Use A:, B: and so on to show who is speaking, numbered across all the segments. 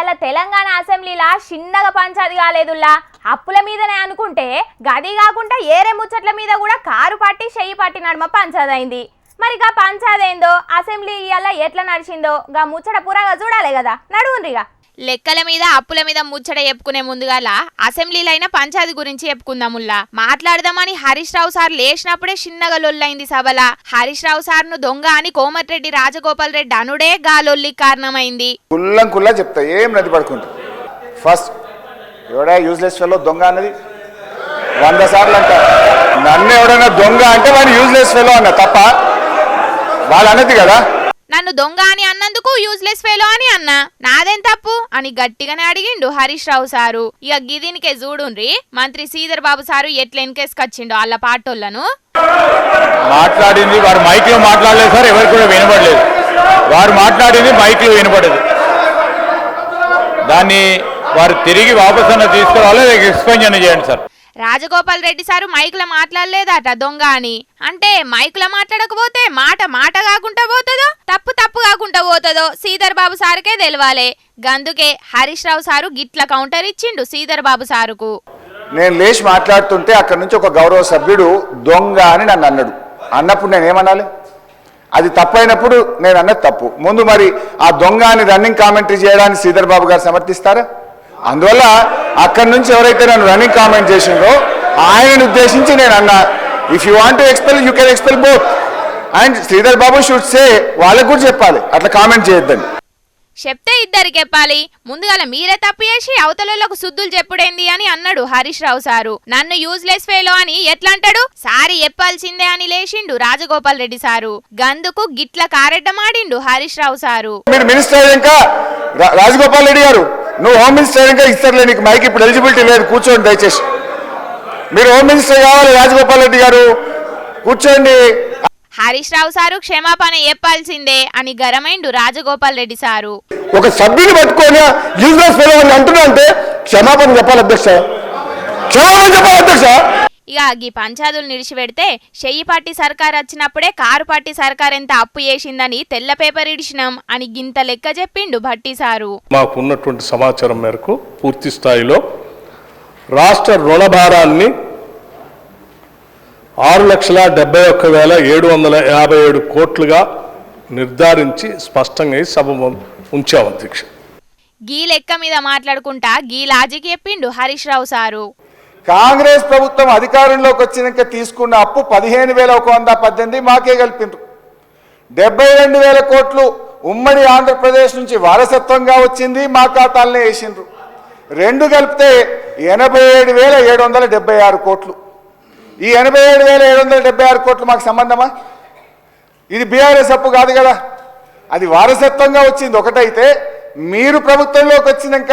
A: ఇయాల తెలంగాణ అసెంబ్లీలా చిన్నగా పంచాది కాలేదుల్లా అప్పుల మీదనే అనుకుంటే గది కాకుండా ఏరే ముచ్చట్ల మీద కూడా కారు పట్టి చెయ్యి పట్టి నడుమ పంచాదైంది. మరి గా పంచాదేందో అసెంబ్లీ ఇయాల ఎట్లా నడిచిందో గా ముచ్చట పురాగా చూడాలి కదా. నడువుండ్రిగా.
B: లెక్కల మీద అప్పుల మీద ముచ్చట చెప్పుకునే ముందుగాల అసెంబ్లీలో అయిన పంచాయతీ గురించి చెప్పుకుందాముల్లా. మాట్లాడదామని హరీష్ రావు సార్ లేచినప్పుడే చిన్నగా లొల్లైంది సభల. హరీష్ రావు సార్ ను దొంగ అని కోమటిరెడ్డి రాజగోపాల్ రెడ్డి అనుడే గాలొల్లి కారణమైంది.
C: కుల్లంకుల్లా చెప్తా ఏం నది పడుకుంటా. ఫస్ట్ ఎవడా యూజ్లెస్ ఫెలో దొంగ అన్నది 100 సార్లు అంట. నన్ను ఎవడైనా దొంగ అంటే వాడు యూజ్లెస్ ఫెలో అన్న తప్ప వాళ్ళు అన్నది కదా.
B: నన్ను దొంగ అని అన్నందుకు యూజ్లెస్ ఫెలో అని అన్నా, నాదేం తప్పు అని గట్టిగానే అడిగిండు హరీష్ రావు సారు. ఇక గిదీనికే చూడుండ్రి మంత్రి శ్రీధర్ బాబు సారు ఎట్లా ఎన్కేసుకొచ్చిండు వాళ్ళ పాటోళ్లను.
C: మాట్లాడింది వారు మైక్ లో మాట్లాడలేదు సార్, ఎవరికి కూడా వినపడలేదు. వారు మాట్లాడింది మైక్ లో వినపడదు. దాన్ని వారు తిరిగి వాపస్ అన్న తీసుకురావాలి, ఎక్స్ప్లెయిన్ చేయండి సార్.
B: రాజగోపాల్ రెడ్డి సారు మైకులో మాట్లాడలేదట దొంగ అని. అంటే మైకులో మాట్లాడకపోతే మాట కాకుండా పోతుందో తప్పు కాకుండా పోతుందో శ్రీధర్ బాబు సారుకే తెలవాలే. గందుకే హరీష్ రావు సారు గిట్ల కౌంటర్ ఇచ్చిండు శ్రీధర్ బాబు సారుకు.
C: నేను లేచి మాట్లాడుతుంటే అక్కడ నుంచి ఒక గౌరవ సభ్యుడు దొంగ అని నన్ను అన్నాడు. అన్నప్పుడు నేనేమనాలి? అది తప్పైనప్పుడు నేను అన్నది తప్పు. ముందు మరి ఆ దొంగ అని రన్నింగ్ కామెంటరీ చేయడానికి శ్రీధర్ బాబు గారు సమర్థిస్తారా? అందువల్ల అక్కడి నుంచి ఎవరైతే నన్ను రన్నింగ్ కామెంట్ చేసిందో ఆయనను ఉద్దేశించి నేను అన్నా, if you want to expel you can expel both and Sridhar Babu should say. వాళ్ళకు కూడా చెప్పాలి అట్లా కామెంట్ చేయొద్దని.
B: చెప్తే ఇద్దరికి చెప్పాలి. ముందుగాల మీరే తప్పు చేసి అవతలకు శుద్ధులు చెప్పుడేంది అని అన్నాడు హరీష్ రావు సారు. నన్ను యూజ్లెస్ ఫెలో అని ఎట్లా అంటాడు? సారీ చెప్పాల్సిందే అని లేచిండు రాజగోపాల్ రెడ్డి సారు. గందుకు గిట్ల కారెడ్డమాడిండు హరీష్ రావు సారు.
C: మీరు మినిస్టర్ ఇంకా రాజగోపాల్ రెడ్డి గారు, నువ్వు హోమ్ మినిస్టర్ ఇంకా ఇస్తారులే, నీకు మైక్ ఇప్పుడు ఎలిజిబిలిటీ లేదు, కూర్చోండి దయచేసి. మీరు హోమ్ మినిస్టర్ కావాలి రాజగోపాల్ రెడ్డి గారు, కూర్చోండి.
B: హరీష్ రావు సారు క్షమాపణ చెప్పాల్సిందే అని గరమైండు రాజగోపాల్ రెడ్డి సారు.
C: ఒక సభ్యుని పట్టుకొని యూజ్లెస్ ఫెలో అని అంటున్నా అంటే క్షమాపణ చెప్పాలి అధ్యక్ష, క్షమాపణ చెప్పాలి అధ్యక్ష.
B: ఇక ఈ పంచాదులు నిడిచిపెడితే చెయ్యి పార్టీ సర్కార్ వచ్చినప్పుడే కారు పార్టీ సర్కార్ ఎంత అప్పు చేసిందని తెల్ల పేపర్ ఇడిచినాం అని గింత లెక్క చెప్పిండు భట్టి సారు.
D: మాకున్నటువంటి సమాచారం మేరకు పూర్తి స్థాయిలో రాష్ట్ర రుణ భారాన్ని 6,71,757 కోట్లుగా నిర్ధారించి స్పష్టంగా సభ ఉంచాం అధ్యక్ష.
B: గీ లెక్క మీద మాట్లాడుకుంటా గీ లాజిక్ చెప్పిండు హరీష్ రావు సారు.
C: కాంగ్రెస్ ప్రభుత్వం అధికారంలోకి వచ్చినాక తీసుకున్న అప్పు 15,118 మాకే కలిపిండ్రు. 72,000 కోట్లు ఉమ్మడి ఆంధ్రప్రదేశ్ నుంచి వారసత్వంగా వచ్చింది, మా ఖాతాలనే వేసిండ్రు. రెండు కలిపితే 87,776 కోట్లు. ఈ 87,776 కోట్లు మాకు సంబంధమా? ఇది బీఆర్ఎస్ అప్పు కాదు కదా, అది వారసత్వంగా వచ్చింది. ఒకటైతే మీరు ప్రభుత్వంలోకి వచ్చినాక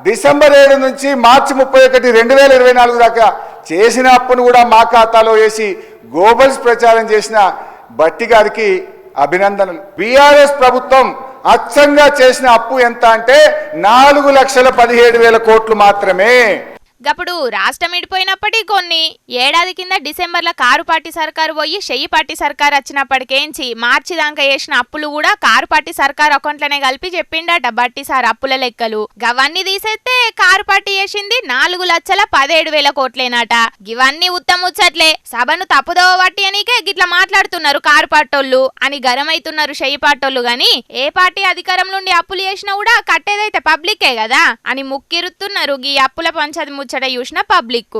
C: డిసెంబర్ 7 నుంచి మార్చి 31, 2024 దాకా చేసిన అప్పును కూడా మా ఖాతాలో వేసి గోబల్స్ ప్రచారం చేసిన భట్టి గారికి అభినందనలు. బీఆర్ఎస్ ప్రభుత్వం అచ్చంగా చేసిన అప్పు ఎంత అంటే 4,17,000 కోట్లు మాత్రమే.
B: గప్పుడు రాష్ట్రం ఇడిపోయినప్పటికీ కొన్ని ఏడాది కింద డిసెంబర్లో కారు పార్టీ సర్కారు పోయి చెయ్యి పార్టీ సర్కారు వచ్చినప్పటికేంచి మార్చి దాకా చేసిన అప్పులు కూడా కారు పార్టీ సర్కారు అకౌంట్లనే కలిపి చెప్పిండట బట్టి సార్ అప్పుల లెక్కలు. గవన్నీ తీసేస్తే కారు పార్టీ చేసింది 4,17,000 కోట్లేనట. ఇవన్నీ ఉత్తముచ్చట్లే, సభను తప్పుదోవ పట్టి అనికే గిట్లా మాట్లాడుతున్నారు కారు పార్టోళ్ళు అని గరమైతున్నారు చెయ్యి పార్టోళ్ళు. గాని ఏ పార్టీ అధికారం నుండి అప్పులు చేసినా కూడా కట్టేదైతే పబ్లికే కదా అని ముక్కిరుతున్నారు ఈ అప్పుల పంచాది చూసిన పబ్లిక్.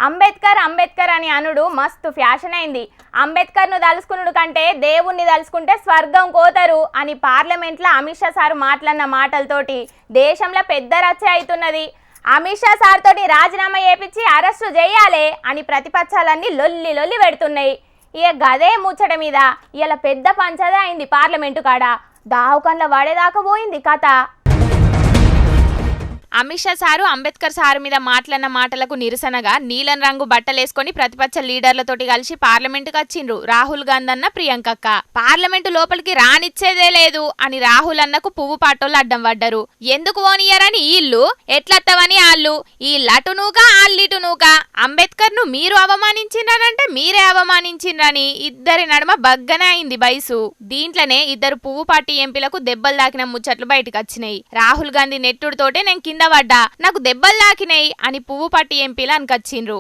A: అంబేద్కర్ అని అనుడు మస్తు ఫ్యాషన్ అయింది. అంబేద్కర్ ను తలుసుకునుడు కంటే దేవుణ్ణి తలుసుకుంటే స్వర్గం కోతరు అని పార్లమెంట్లో అమిత్ షా సార్ మాట్లాడిన మాటలతోటి దేశంలో పెద్ద రచ్చ అవుతున్నది. అమిత్ షా సార్ తోటి రాజీనామా చేపించి అరెస్టు చేయాలి అని ప్రతిపక్షాలన్నీ లొల్లి పెడుతున్నాయి. ఇక గదే ముచ్చట మీద ఇలా పెద్ద పంచదే అయింది పార్లమెంటు కాడ. దాహకంలో వాడేదాకా పోయింది కథ.
B: అమిత్ షా సారు అంబేద్కర్ సారు మీద మాట్లాడిన మాటలకు నిరసనగా నీలం రంగు బట్టలేసుకొని ప్రతిపక్ష లీడర్లతోటి కలిసి పార్లమెంటుకు వచ్చిండ్రు రాహుల్ గాంధీ అన్న ప్రియాంకక్క. పార్లమెంటు లోపలికి రానిచ్చేదే లేదు అని రాహుల్ అన్నకు పువ్వు పాటోళ్ళు అడ్డం పడ్డారు. ఎందుకు ఓనియరని ఈళ్ళు, ఎట్లత్తవని ఆళ్ళు, ఈ లటునూక ఆళ్ళిటునూక, అంబేద్కర్ ను మీరు అవమానించిండ్రనంటే మీరే అవమానించిండ్రని ఇద్దరి నడుమ బగ్గనే అయింది బైసు. దీంట్లోనే ఇద్దరు పువ్వు పార్టీ ఎంపీలకు దెబ్బలు దాకిన ముచ్చట్లు బయటకు వచ్చినాయి. రాహుల్ గాంధీ నెట్టుడుతోటే నేను కింద పడ్డా, నాకు దెబ్బలు దాకినాయి అని పువ్వు పార్టీ ఎంపీలు అనుకొచ్చిండ్రు.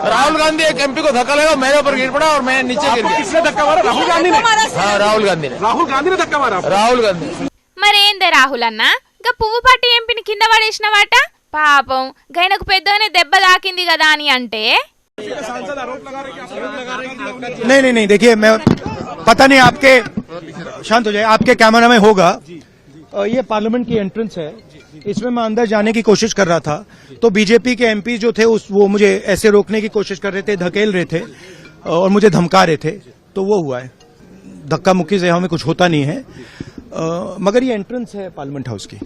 E: राहुल गांधी एक एमपी को धक्का लगा, मेरे ऊपर गिर पड़ा और मैं नीचे गिर गया।
F: किसने धक्का मारा? राहुल गांधी ने?
E: हाँ, राहुल गांधी ने।
F: राहुल गांधी ने धक्का मारा?
E: राहुल गांधी।
B: మరేందే రాహుల్ అన్న గా పువ్వు పార్టీ ఎంపీని కింద పడేసినవాట, పాపం గైనకు పెద్దగానే దెబ్బ తాకింది కదా అని అంటే
G: नहीं नहीं नहीं, देखिए मैं पता नहीं आपके शांत हो जाए, आपके कैमरा में होगा। ये पार्लियामेंट की एंट्रेंस है, इसमें मैं अंदर जाने की कोशिश कर रहा था तो बीजेपी के एमपी जो थे वो मुझे ऐसे रोकने की कोशिश कर रहे थे, धकेल रहे थे और मुझे धमका रहे थे, तो वो हुआ है। धक्का मुक्की से हमें कुछ होता नहीं है, मगर ये एंट्रेंस है पार्लियामेंट हाउस की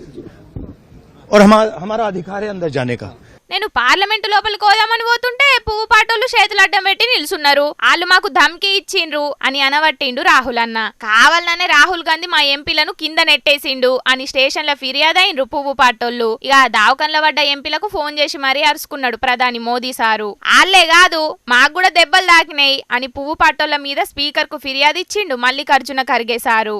G: और हमारा अधिकार है अंदर जाने का।
B: నేను పార్లమెంటు లోపలికి పోదామని పోతుంటే పువ్వు పాటోళ్ళు చేతులు అడ్డం పెట్టి నిల్చున్నారు. వాళ్ళు మాకు ధమ్కి ఇచ్చిండ్రు అని అనవట్టిండు రాహుల్ అన్న. కావాలనే రాహుల్ గాంధీ మా ఎంపీలను కింద నెట్టేసిండు అని స్టేషన్ల ఫిర్యాదైండ్రు పువ్వు పాటోళ్ళు. ఇక దావకంలో పడ్డ ఎంపీలకు ఫోన్ చేసి మరీ అరుచుకున్నాడు ప్రధాని మోదీ సారు. ఆళ్లే కాదు మాకు కూడా దెబ్బలు తాకినాయి అని పువ్వు పాటోళ్ళ మీద స్పీకర్ కు ఫిర్యాదు ఇచ్చిండు మల్లికార్జున ఖర్గే సారు.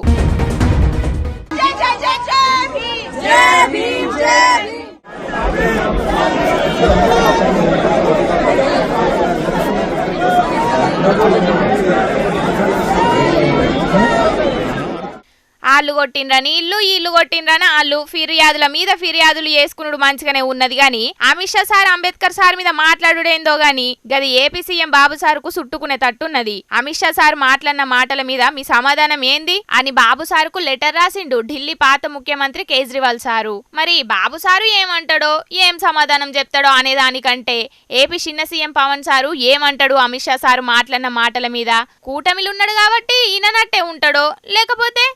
B: ఆళ్ళు కొట్టిండ్రని ఇల్లు కొట్టిండ్రని ఆళ్ళు ఫిర్యాదుల మీద ఫిర్యాదులు చేసుకున్నాడు మంచిగానే ఉన్నది గాని అమిత్ షా సార్ అంబేద్కర్ సార్ మీద మాట్లాడుడేందో గాని గది ఏపీ సీఎం బాబు సార్కు చుట్టుకునే తట్టున్నది. అమిత్ షా సార్ మాట్లాడిన మాటల మీద మీ సమాధానం ఏంది అని బాబు సార్కు లెటర్ రాసిండు ఢిల్లీ పాత ముఖ్యమంత్రి కేజ్రీవాల్ సారు. మరి బాబు సారు ఏమంటాడో ఏం సమాధానం చెప్తాడో అనే దానికంటే ఏపీ చిన్న సీఎం పవన్ సారు ఏమంటాడు అమిత్ షా సారు మాట్లాడిన మాటల మీద, కూటమిలున్నాడు కాబట్టి ఈయననట్టే ఉంటాడో లేకపోతే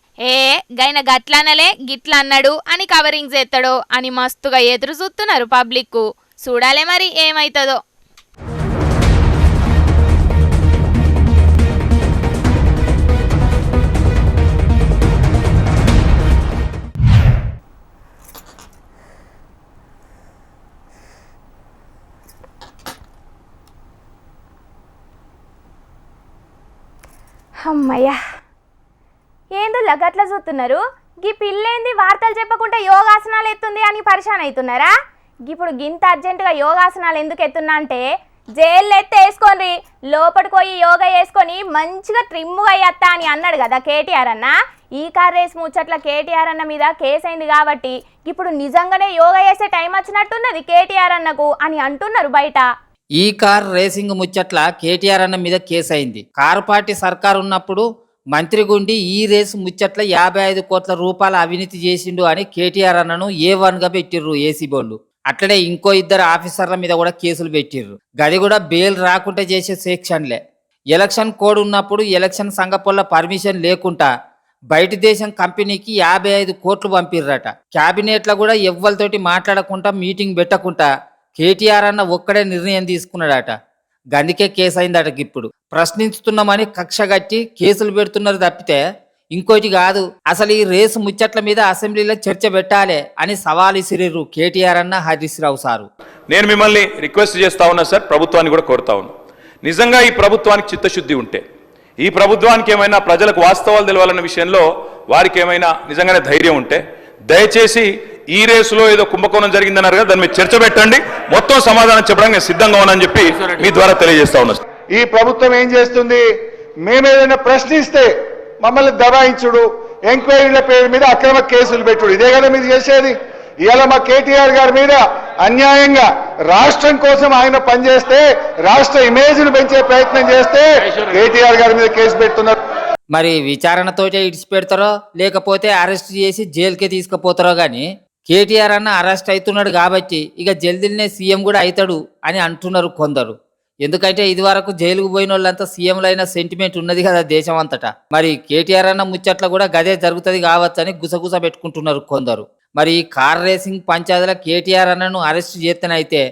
B: గైన గట్లనలే గిట్లా అన్నాడు అని కవరింగ్ చేస్తాడో అని మస్తుగా ఎదురు చూస్తున్నారు పబ్లిక్ కు. చూడాలే మరి ఏమైతుందో.
A: అమ్మయ్యా, ఏందో లగట్లా చూస్తున్నారు? గీ పిల్లేంది వార్తలు చెప్పకుండా యోగాసనాలు ఎత్తుంది అని పరిశాన్ అవుతున్నారా? ఇప్పుడు గింత అర్జెంటుగా యోగాసనాలు ఎందుకు ఎత్తున్నా అంటే జైల్లో ఎత్తేసుకోండి, లోపలికి పోయి యోగా వేసుకొని మంచిగా ట్రిమ్ముగా అయ్యత్తా అని అన్నాడు కదా కేటీఆర్ అన్న. ఈ కార్ రేస్ ముచ్చట్ల కేటీఆర్ అన్న మీద కేసు అయింది కాబట్టి ఇప్పుడు నిజంగానే యోగా చేసే టైం వచ్చినట్టున్నది కేటీఆర్ అన్నకు అని అంటున్నారు బయట.
H: ఈ కార్ రేసింగ్ ముచ్చట్ల కేటీఆర్ అన్న మీద కేసు అయింది. కారు పార్టీ సర్కారు ఉన్నప్పుడు మంత్రి గుండి ఈ రేసు ముచ్చట్ల 55 కోట్ల రూపాయల అవినీతి చేసిండు అని కేటీఆర్ అన్నను A1 గా పెట్టిర్రు ఏసీ బోర్డు. అట్లనే ఇంకో 2 ఆఫీసర్ల మీద కూడా కేసులు పెట్టిర్రు. గది కూడా బెయిల్ రాకుండా చేసే సెక్షన్లే. ఎలక్షన్ కోడ్ ఉన్నప్పుడు ఎలక్షన్ సంఘపోళ్ళ పర్మిషన్ లేకుండా బయటి దేశం కంపెనీకి 55 కోట్లు పంపిర్రట. క్యాబినెట్లో కూడా ఎవ్వరితోటి మాట్లాడకుండా మీటింగ్ పెట్టకుండా కేటీఆర్ అన్న ఒక్కడే నిర్ణయం తీసుకున్నాడట. గందుకే కేసు అయిందట. ఇప్పుడు ప్రశ్నిస్తున్నామని కక్ష కట్టి కేసులు పెడుతున్నారు తప్పితే ఇంకోటి కాదు. అసలు ఈ రేసు ముచ్చట్ల మీద అసెంబ్లీలో చర్చ పెట్టాలి అని సవాల్ ఇసిరిర్రు కేటీఆర్ అన్న హరీష్ రావు సారు.
I: నేను మిమ్మల్ని రిక్వెస్ట్ చేస్తా ఉన్నా సార్, ప్రభుత్వాన్ని కూడా కోరుతా ఉన్నా, నిజంగా ఈ ప్రభుత్వానికి చిత్తశుద్ధి ఉంటే, ఈ ప్రభుత్వానికి ఏమైనా ప్రజలకు వాస్తవాలు తెలవాలన్న విషయంలో వారికి ఏమైనా నిజంగానే ధైర్యం ఉంటే దయచేసి ఈ రేసులో ఏదో కుంభకోణం జరిగిందన్నారు కదా, దాని మీద చర్చ పెట్టండి, మొత్తం సమాధానం చెప్పడానికి నేను సిద్ధంగా ఉన్నానని చెప్పి మీ ద్వారా తెలియజేస్తా ఉన్నా.
C: ఈ ప్రభుత్వం ఏం చేస్తుంది? మేమేదైనా ప్రశ్నిస్తే మమ్మల్ని దబాయించుడు, ఎంక్వైరీల పేరు మీద అక్రమ కేసులు పెట్టుడు, ఇదే కదా మీరు చేసేది. ఇవాళ మా కేటీఆర్ గారి మీద అన్యాయంగా రాష్ట్రం కోసం ఆయన పనిచేస్తే, రాష్ట్ర ఇమేజ్ను పెంచే ప్రయత్నం చేస్తే కేటీఆర్ గారి మీద కేసు పెడుతున్నారు.
H: మరి విచారణతోటే ఇడిచిపెడతారో లేకపోతే అరెస్ట్ చేసి జైలుకే తీసుకుపోతారో గాని కేటీఆర్ అన్న అరెస్ట్ అవుతున్నాడు కాబట్టి ఇక జల్దీనే సీఎం కూడా అవుతాడు అని అంటున్నారు కొందరు. ఎందుకంటే ఇది వరకు జైలుకు పోయిన వాళ్ళంతా సీఎంలైన సెంటిమెంట్ ఉన్నది కదా దేశం అంతటా. మరి కేటీఆర్ అన్న ముచ్చట్ల కూడా గదే జరుగుతుంది కావచ్చని గుసగుస పెట్టుకుంటున్నారు కొందరు. మరి ఈ కార్ రేసింగ్ పంచాయతీల కేటీఆర్ అన్నను అరెస్ట్ చేస్తేనైతే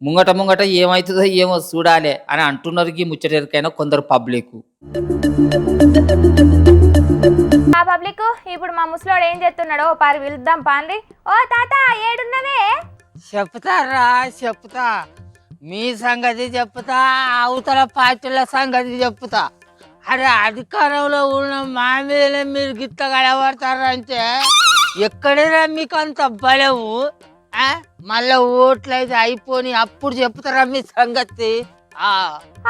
H: ముంగట ఏమవుతుందో ఏమో చూడాలి అని అంటున్నారు ఈ ముచ్చటరికైనా కొందరు పబ్లిక్.
A: ఆ పబ్లిక్ ఇప్పుడు మా ముసలోడు ఏం చేస్తున్నాడో పారి పిలుద్దాం పాండ్రి. ఓ తాత ఏడున్నవే?
J: చెప్తారా చెప్తా, మీ సంగతి చెప్తా, అవతల పార్టీల సంగతి చెప్తా. అరే అధికారంలో ఉన్న మా మీద మీరు గిట్ల గడబడతారంటే ఎక్కడైనా మీకు అంత బలము? మళ్ళా ఓట్లు అయితే అయిపోని అప్పుడు చెప్తారా మీ సంగతి?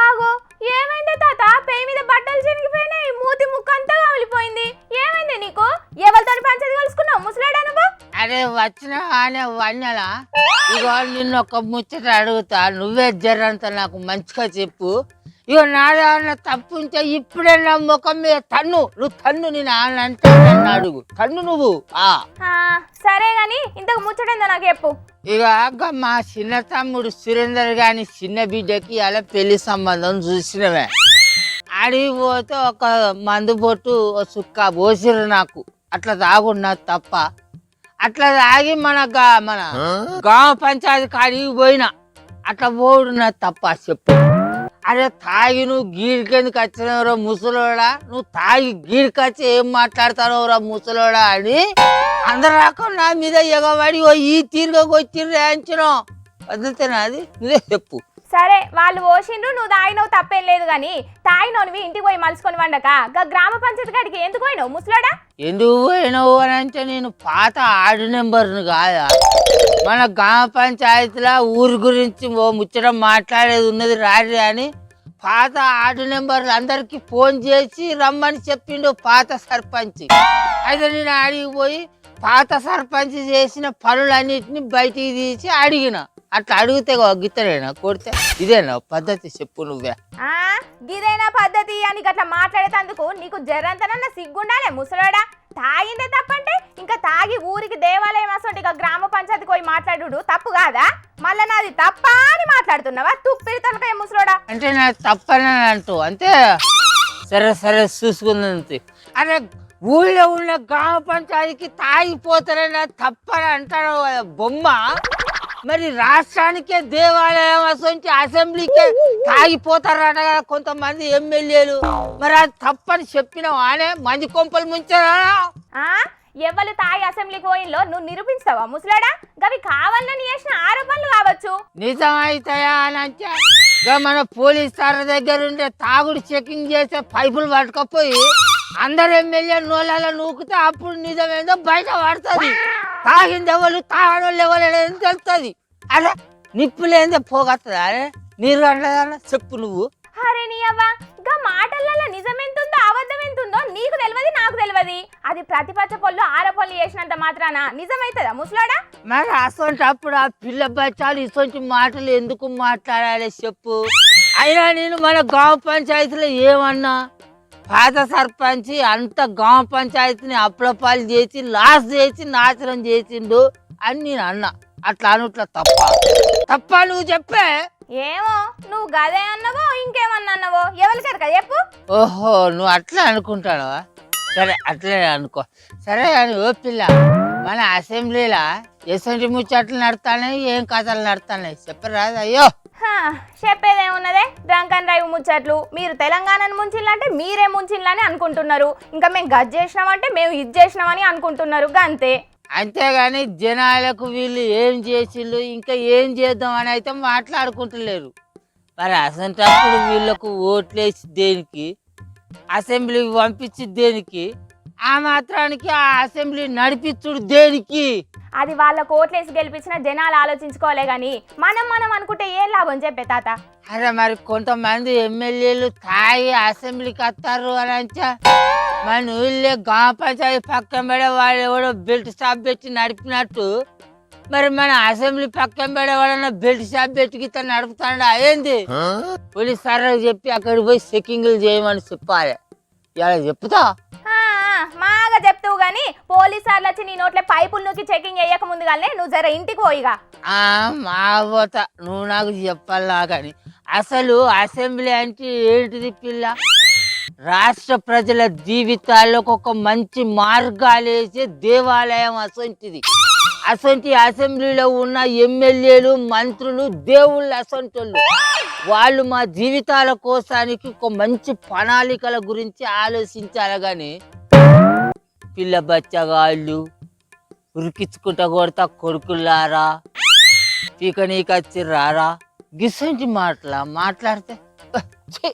A: ఆగో ఏమైంది తాత? పేయి మీద బట్టలు చినిగిపోయినాయి, మూతి ముక్క అంతా కాలిపోయింది. ఏమైంది నీకు? ఎవరితో పంచాయతీ కలుసుకున్నావు ముసలాడా నువ్వు?
J: అరే వచ్చిన అనే వన్నెలా ఇగో నిన్ను ఒక ముచ్చట అడుగుతా, నువ్వే జరంత నాకు మంచిగా చెప్పు. ఇగో నాదేమన్నా తప్పు ఉంటే ఇప్పుడే నా ముఖం మీద తన్ను, నువ్వు తన్ను, నేను అంటే నన్ను అడుగు, తన్ను నువ్వు.
A: సరే గాని ఇంతకు ముచ్చటేందో నాకు చెప్పు.
J: ఇక మా చిన్న తమ్ముడు సురేందర్ గాని చిన్న బిడ్డకి అలా పెళ్లి సంబంధం చూసినవే. అడిగి పోతే ఒక మందు బొట్టు సుక్క పోసిరు నాకు, అట్లా తాగున్నా తప్ప. అట్లా తాగి మన గ్రామ పంచాయతీ కాడికి పోయినా, అట్లా పోడు నా తప్ప చెప్పు. అరే తాగి నువ్వు గీడికెందుకు వచ్చినవరా ముసలోడా, నువ్వు తాగి గీడికొచ్చి ఏం మాట్లాడతానవరా ముసలోడా అని అందరు రాక నా మీద ఎగబడి ఈ తీరుగా వచ్చిర్రు అంచనం పద్ధతేనా అది? నువ్వే చెప్పు.
A: సరే వాళ్ళు పోసిండ్రు, నువ్వు తాగినవు తప్పేం లేదు గాని తాగినోనివి ఇంటికి పోయి మలుసుకొని వండక గ్రామ పంచాయతీ కాడికి ఎందుకు పోయినావు ముసలాడా?
J: ఎందుకు పోయినావు అని అంటే నేను పాత ఆర్డు నెంబర్ను కాదా, మన గ్రామ పంచాయతీలో ఊరి గురించి ఓ ముచ్చట మాట్లాడేది ఉన్నది రారి అని పాత ఆర్డు నెంబర్లు అందరికి ఫోన్ చేసి రమ్మని చెప్పిండు పాత సర్పంచ్. అయితే నేను అడిగి పోయి పాత సర్పంచ్ చేసిన పనులన్నిటిని బయటికి తీసి అడిగిన. అట్లా అడిగితే గిత్తనేనా కొడితే? ఇదేనా పద్ధతి చెప్పు నువ్వే?
A: గిదేనా పద్ధతి అని అట్లా మాట్లాడేటందుకు నీకు జరంతనన్న సిగ్గుండాలే ముసలోడా. తాగిందే తప్పంటే ఇంకా తాగి ఊరికి దేవాలయం అసలు ఇక గ్రామ పంచాయతీకి పోయి మాట్లాడు తప్పు కాదా? మళ్ళా నాది తప్ప అని మాట్లాడుతున్నావా? తుప్పిరి తనకాయ ముసలోడా.
J: అంటే నాకు తప్పని అంటూ అంతే. సరే సరే చూసుకుంది. అరే ఊళ్ళో ఉన్న గ్రామ పంచాయతీకి తాగిపోతారని తప్పని అంటారు బొమ్మ. మరి రాష్ట్రానికే దేవాలయం అసలు అసెంబ్లీకే తాగిపోతారట కదా కొంతమంది ఎమ్మెల్యేలు. మరి అది తప్పని చెప్పినావు అనే మంది కొంపలు ముంచారా?
A: ఎవరు తాగి అసెంబ్లీకి పోయిన్లో నువ్వు నిరూపిస్తావా ముసలాడా? గవి కావాలని చేసిన ఆరోపణలు కావచ్చు.
J: నిజమైతాయా అని అంటే మన పోలీస్ సార్ దగ్గర ఉండే తాగుడు చెకింగ్ చేసే పైపులు పట్టుకపోయి అందరు ఎమ్మెల్యే నోళ్ళలో నూకితే అప్పుడు నిజమేందో బయట పడుతుంది. తాగింది ఎవరు తాగడం ఎవరు తెలుస్తుంది. అరే నిప్పులేందే పోగొస్తుంది. అరే నీరు అంటదన్న చెప్పు నువ్వు.
A: అరే నీ అవ్వ గా మాటలలో నిజం ఎంతుందో అబద్ధం ఎంతుందో నీకు తెలియదు నాకు తెలియదు. అది ప్రతిపక్ష పొల్లు ఆరోపణలు చేసినంత మాత్రాన నిజమైతుందా ముసలాడా?
J: మరి అసొంటి అప్పుడు ఆ పిల్ల బచ్చాలు ఇసొంటి మాటలు ఎందుకు మాట్లాడాలి చెప్పు. అయినా నేను మన గ్రామ పంచాయతీలో ఏమన్నా పాత సర్పంచ్ అంత గ్రామ పంచాయతీని అప్లపాలు చేసి లాస్ చేసి నాశనం చేసిండు అని నేను అన్నా. అట్లా అనుట్లా తప్ప నువ్వు చెప్పే.
A: ఏమో నువ్వు గదే అన్నవో ఇంకేమన్నా అన్నవో ఎవరికారు కదా చెప్పు.
J: ఓహో నువ్వు అట్లా అనుకుంటావా? సరే అట్లే అనుకో. సరే అని ఓ పిల్ల మన అసెంబ్లీలో ఎసంటి ముచ్చట్లు నడుతున్నాయి, ఏం కథలు నడుతున్నాయి చెప్పరాదు? అయ్యో
A: చెప్పేదేమున్నదే, డ్రంక్ అండ్ డ్రైవ్ ముచ్చట్లు. మీరు తెలంగాణను ముంచిల్లంటే మీరే ముంచిల్లని అనుకుంటున్నారు. ఇంకా మేము గజ్ చేసినామంటే మేము ఇది చేసినామని అనుకుంటున్నారు అంతే.
J: అంతేగాని జనాలకు వీళ్ళు ఏం చేసిళ్ళు ఇంకా ఏం చేద్దాం అని అయితే మాట్లాడుకుంటలేరు. మరి అసంటప్పుడు వీళ్ళకు ఓట్లేసి దేనికి, అసెంబ్లీకి పంపించి దేనికి, ఆ మాత్రానికి ఆ అసెంబ్లీ నడిపించుడు దేనికి?
A: అది వాళ్ళ కోట్లేసి గెలిపించిన జనాలు ఆలోచించుకోలే గాని మనం అనుకుంటే ఏం లాభం చెప్పే తాత.
J: అరే మరి కొంతమంది ఎమ్మెల్యేలు తాగి అసెంబ్లీకి వస్తారు అని అంటే మన ఊళ్ళో గ్రామ పంచాయతీ పక్కన పడే వాడు ఎవడో బెల్ట్ షాప్ పెట్టి నడిపినట్టు మరి మన అసెంబ్లీ పక్కన పడే వాడన్నా బెల్ట్ షాప్ పెట్టి నడుపుతాడా ఏంది? పోలీస్ సార్ చెప్పి అక్కడికి పోయి చెకింగ్లు చేయమని చెప్పాలి. ఇలా చెప్తా
A: మాగా చెప్తావు గాని పోలీసు సార్లు వచ్చి నీ నోట్లే పైపులు నూకి చెకింగ్ చేయక ముందుగానే నువ్వు జర ఇంటికి పోయిగా.
J: మా పోతా నువ్వు నాకు చెప్పాలా కానీ అసలు అసెంబ్లీ అంటే ఏంటిది పిల్ల? రాష్ట్ర ప్రజల జీవితాల్లో ఒక మంచి మార్గాలు వేసే దేవాలయం అసంటిది. అసొంటి అసెంబ్లీలో ఉన్న ఎమ్మెల్యేలు మంత్రులు దేవుళ్ళు అసొంటోళ్ళు వాళ్ళు మా జీవితాల కోసానికి ఒక మంచి ప్రణాళికల గురించి ఆలోచించాలి కానీ పిల్ల బచ్చగాళ్ళు ఉరికించుకుంటా కొడతా కొడుకులారా పీక నీకొచ్చి రారా గిసంటి మాట్లాడితే ఛీ!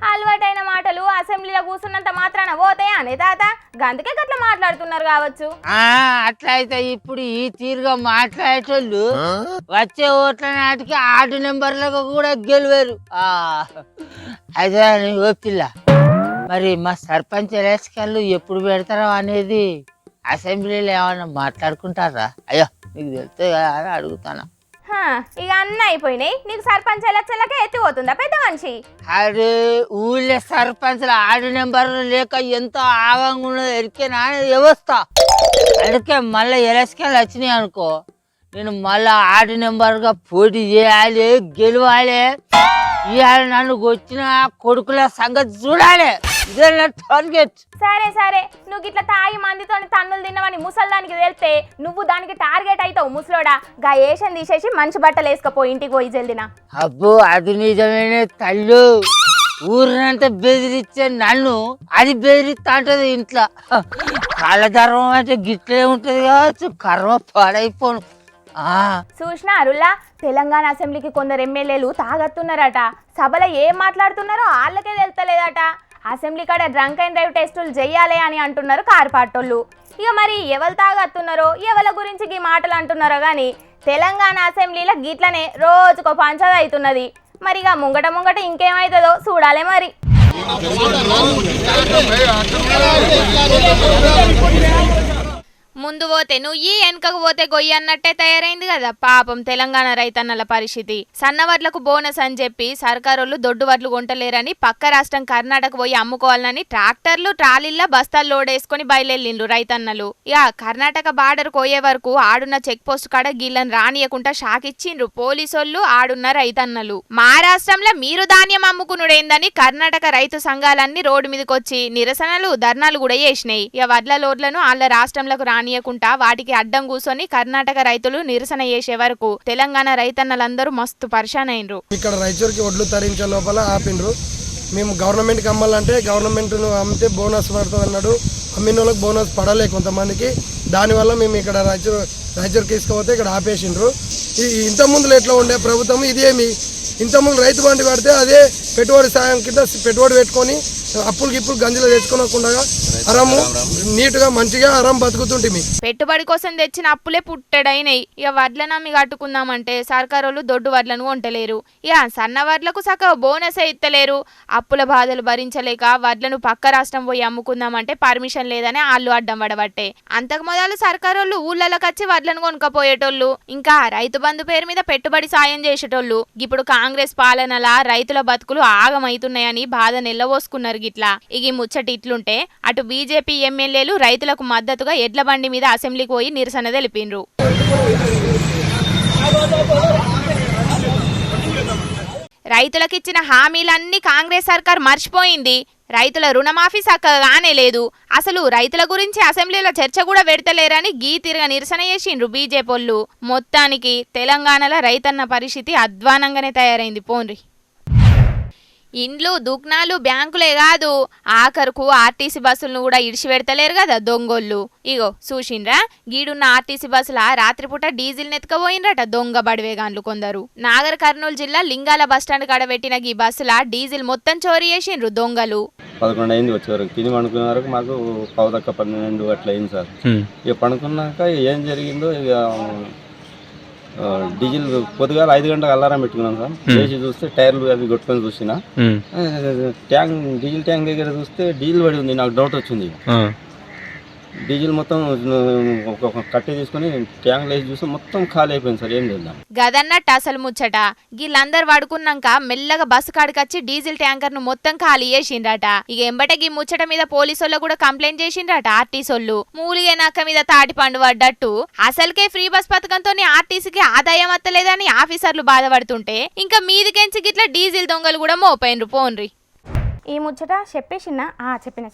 A: అలవాటైన మాటలు అసెంబ్లీలో కూర్చున్నంత మాత్రాన పోతాయి అనే తాత గందుకే గట్లా మాట్లాడుతున్నారు కావచ్చు.
J: అట్లా అయితే ఇప్పుడు ఈ తీరుగా మాట్లాడేటోళ్ళు వచ్చే ఓట్ల నాటికి 6 నెంబర్లకు కూడా గెలివారు. అదే ఓ పిల్ల, మరి మా సర్పంచ్ ఎలక్షన్లు ఎప్పుడు పెడతారో అనేది అసెంబ్లీలో ఏమన్నా మాట్లాడుకుంటారా? అయ్యో నీకు తెలుస్తుంది కదా అని అడుగుతాను.
A: ఇక అన్నీ అయిపోయినాయి, నీకు సర్పంచ్ ఎలక్షన్లకే ఎత్తిపోతుందా పెద్ద మనిషి?
J: అరే ఊళ్ళో సర్పంచ్ల 6 నెంబర్లు లేక ఎంతో ఆగంగా ఉన్నది ఎరికేనా వ్యవస్థ. అందుకే మళ్ళీ ఎలక్షన్లు వచ్చినాయి అనుకో, నేను మళ్ళా 6 నెంబర్గా పోటీ చేయాలి, గెలవాలి. ఇవాళ నన్ను వచ్చిన కొడుకుల సంగతి చూడాలి, ఇదే నా టార్గెట్.
A: సరే సరే, నువ్వు ఇట్లా తాగి మందితో తన్నులు తిన్నావని ముసల్దానికి తెలిస్తే నువ్వు దానికి టార్గెట్ అవుతావు ముసలోడా. గా ఏషన్ తీసేసి మంచి బట్టలు వేసుకపో, ఇంటికి పోయి జల్దిన.
J: అబ్బో అది నిజమేనే తల్లు, ఊరినంతా బెదిరించే నన్ను అది బెదిరిస్తా అంటది ఇంట్లో. కాళ్ళధర్మం అంటే గిట్లే ఉంటది కావచ్చు, కర్మ పాడైపోను.
A: చూసినా అరుల్లా, తెలంగాణ అసెంబ్లీకి కొందరు ఎమ్మెల్యేలు తాగత్తున్నారట. సభలో ఏం మాట్లాడుతున్నారో వాళ్ళకే తెలుస్తలేదట. అసెంబ్లీ కాడ డ్రంక్ అండ్ డ్రైవ్ టెస్టులు చెయ్యాలి అని అంటున్నారు కార్పాటోళ్ళు. ఇక మరి ఎవరు తాగత్తున్నారో ఎవరి గురించి ఈ మాటలు అంటున్నారో కానీ తెలంగాణ అసెంబ్లీలో గిట్లనే రోజుకో పంచద అవుతున్నది. మరి ఇక ముంగట ఇంకేమవుతుందో చూడాలి మరి.
B: ముందు పోతే నువ్వు వెనకకు పోతే గొయ్యి అన్నట్టే తయారైంది కదా పాపం తెలంగాణ రైతన్నల పరిస్థితి. సన్నవడ్లకు బోనస్ అని చెప్పి సర్కారోళ్ళు దొడ్డు వడ్లు కొంటలేరని పక్క రాష్ట్రం కర్ణాటక పోయి అమ్ముకోవాలని ట్రాక్టర్లు ట్రాలీల్లో బస్తాలు లోడేసుకొని బయలుదేరిండ్రు రైతన్నలు. ఇక కర్ణాటక బార్డర్ పోయే వరకు ఆడున్న చెక్ పోస్ట్ కాడ గీళ్ళని రానియకుండా షాక్ ఇచ్చిండ్రు పోలీసోళ్ళు, ఆడున్న రైతన్నలు. మహారాష్ట్రంలో మీరు ధాన్యం అమ్ముకునుడేందని కర్ణాటక రైతు సంఘాలన్నీ రోడ్డు మీదకొచ్చి నిరసనలు ధర్నాలు కూడా చేసినాయి. ఇక వడ్ల లోడ్లను వాళ్ళ రాష్ట్రంలోకి రానియకుండా వాటికి అడ్డం కూర్చొని కర్ణాటక రైతులు నిరసన చేసే వరకు తెలంగాణ రైతన్నలందరూ మస్తు పరిశాన్ అయినరు.
K: ఇక్కడ రైతులకి ఒడ్లు తరించే లోపల ఆపిండ్రు. మేము గవర్నమెంట్కి అమ్మాలంటే గవర్నమెంట్ను అమ్మితే బోనస్ పడుతుంది అన్నాడు. అమ్మిన వాళ్ళకి బోనస్ పడలే కొంతమందికి. దానివల్ల మేము ఇక్కడ రైతులకు తీసుకుపోతే ఇక్కడ ఆపేసిండ్రు. ఇంతకుముందులో ఎట్లా ఉండే ప్రభుత్వం ఇదేమి, ఇంతకుముందు రైతు బండి పడితే అదే పెట్టుబడి సాయం కింద పెట్టుబడి పెట్టుకొని అప్పులకి ఇప్పుడు గంజిలో తెచ్చుకోకుండా అరము నీట్గా మంచిగా అరం బతుకుతుంటే
B: పెట్టుబడి కోసం తెచ్చిన అప్పులే పుట్టడైనాయి. ఇక వడ్లను అమ్మి కట్టుకుందామంటే సర్కారోళ్ళు దొడ్డు వడ్లను కొంటలేరు. ఇక సన్న వడ్లకు సక బోనస్ ఇత్తలేరు. అప్పుల బాధలు భరించలేక వడ్లను పక్క రాష్ట్రం పోయి అమ్ముకుందామంటే పర్మిషన్ లేదని వాళ్ళు అడ్డం పడబట్టే. అంతకు మొదలు సర్కారోళ్ళు ఊళ్ళలోకి వచ్చి వడ్లను కొనుక్కపోయేటోళ్ళు, ఇంకా రైతు బంధు పేరు మీద పెట్టుబడి సాయం చేసేటోళ్ళు. ఇప్పుడు కాంగ్రెస్ పాలనలా రైతుల బతుకులు ఆగమైతున్నాయని బాధ నెల్లవోసుకున్నారు గిట్లా. ఇగి ముచ్చటి ఇట్లుంటే అటు బీజేపీ ఎమ్మెల్యేలు రైతులకు మద్దతుగా ఎడ్ల బండి మీద అసెంబ్లీకి పోయి నిరసన తెలిపిండ్రు. రైతులకిచ్చిన హామీలన్నీ కాంగ్రెస్ సర్కార్ మర్చిపోయింది. రైతుల రుణమాఫీ చక్కగానే లేదు. అసలు రైతుల గురించి అసెంబ్లీలో చర్చ కూడా పెడతలేరని గీతిరగా నిరసన చేసిండ్రు బీజేపీలు. మొత్తానికి తెలంగాణలో రైతన్న పరిస్థితి అధ్వానంగానే తయారైంది పోన్రి. ఇండ్లు దుకాణాలు బ్యాంకులే కాదు, ఆఖరుకు ఆర్టీసీ బస్సులను కూడా ఇడిచిపెడతలేరు కదా దొంగోళ్ళు. ఇగో చూసిండ్రా, గీడున్న ఆర్టీసీ బస్సుల రాత్రిపూట డీజిల్ నెత్తుకపోయినరట దొంగ బడివేగాన్లు కొందరు. నాగర్ కర్నూలు జిల్లా లింగాల బస్టాండ్ కాడ పెట్టిన ఈ బస్సుల డీజిల్ మొత్తం చోరీ చేసిండ్రు దొంగలు.
L: 11 అయింది వచ్చేవరకు, తిని పండుకునే వరకు మాకు 11:12 అట్లా అయింది సార్. ఇక పండుకున్నాక ఏం జరిగిందో ఇక డీజిల్ పొద్దుగాల 5 గంటలకు అలారం పెట్టుకున్నాం సార్. చేసి చూస్తే టైర్లు అవి కొట్టుకొని చూసిన డీజిల్ ట్యాంక్ దగ్గర చూస్తే డీజిల్ పడి ఉంది. నాకు డౌట్ వచ్చింది. డీజిల్ మొత్తం ఒక కట్టె తీసుకుని ట్యాంక్ వేసి చూస్తే మొత్తం ఖాళీ అయిపోయింది సార్. ఏం చేద్దాం
B: గదన్నట్టు అసలు ముచ్చట. వీళ్ళందరూ పడుకున్నాక మెల్లగా బస్సు కాడికొచ్చి డీజిల్ ట్యాంకర్ ను మొత్తం ఖాళీ చేసిండ్రట. ఇక ఎంబటే ఈ ముచ్చట మీద పోలీసులు కూడా కంప్లైంట్ చేసిండ్రట ఆర్టీసోళ్ళు. మూలిగే నక్క మీద తాటి పండు పడ్డట్టు అసలుకే ఫ్రీ బస్ పథకంతో ఆర్టీసీకి ఆదాయం వత్తలేదని ఆఫీసర్లు బాధపడుతుంటే ఇంకా మీదికెంచి గిట్లా డీజిల్ దొంగలు కూడా మోపైనరు పోన్రి.
A: ఈ ముచ్చట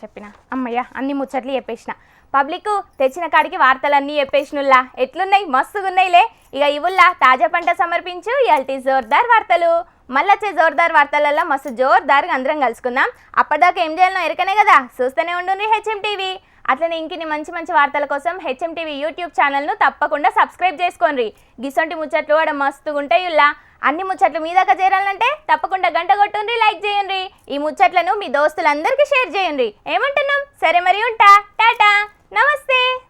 A: చెప్పిన అమ్మయ్య అన్ని ముచ్చట్లు చెప్పేసిన పబ్లిక్ తెచ్చిన కాడికి వార్తలన్నీ చెప్పేసినుల్లా ఎట్లున్నాయి మస్తుగున్నాయిలే ఇక ఇవుల్లా తాజా పంట సమర్పించు ఇయాల్టి జోర్దార్ వార్తలు మళ్ళొచ్చే జోర్దార్ వార్తలలో మస్తు జోర్దార్గా అందరం కలుసుకుందాం అప్పటిదాకా ఏం చేయాలనో ఎరకనే కదా చూస్తూనే ఉండుండ్రి హెచ్ఎం టీవీ అట్లనే ఇంకిన్ని మంచి వార్తల కోసం హెచ్ఎం టీవీ యూట్యూబ్ ఛానల్ను తప్పకుండా సబ్స్క్రైబ్ చేసుకోండి గిసొంటి ముచ్చట్లు కూడా మస్తుగా ఉంటాయి ఉల్లా అన్ని ముచ్చట్లు మీ దాకా చేరాలంటే తప్పకుండా గంట కొట్టుండ్రి లైక్ చేయండి ఈ ముచ్చట్లను మీ దోస్తులందరికీ షేర్ చేయండి ఏమంటున్నాం సరే మరి ఉంటా టాటా